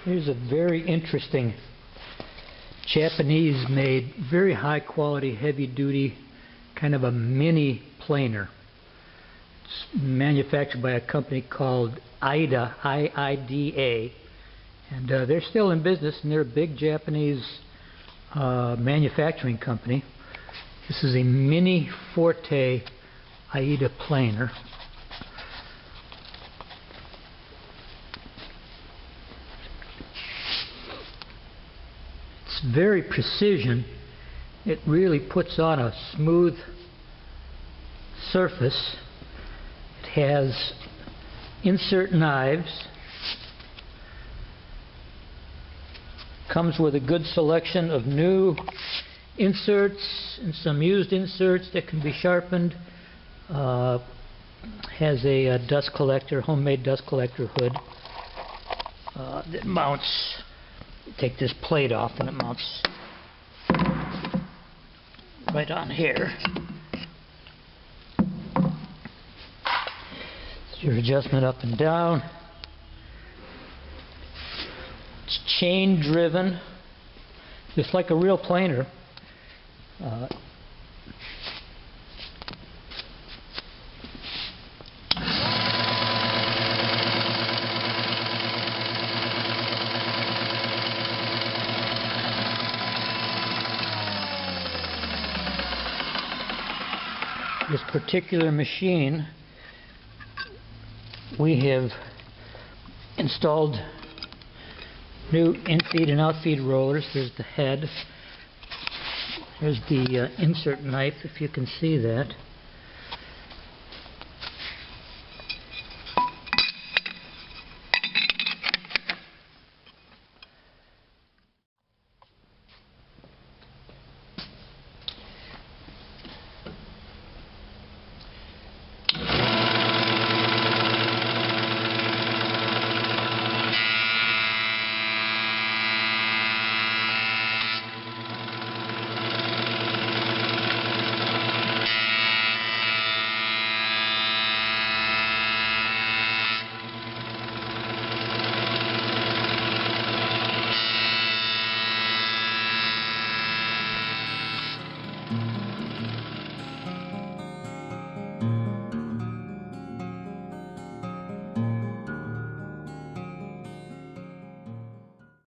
Here's a very interesting Japanese-made, very high-quality, heavy-duty, kind of a mini planer. It's manufactured by a company called Iida, I-I-D-A, and they're still in business, and they're a big Japanese manufacturing company. This is a Mini Forte Iida planer. It's very precision. It really puts on a smooth surface. It has insert knives. Comes with a good selection of new inserts and some used inserts that can be sharpened. Has a dust collector, homemade dust collector hood that mounts. Take this plate off and it mounts right on here. It's your adjustment up and down. It's chain driven, just like a real planer. This particular machine, we have installed new in-feed and out-feed rollers. There's the head. There's the insert knife, if you can see that.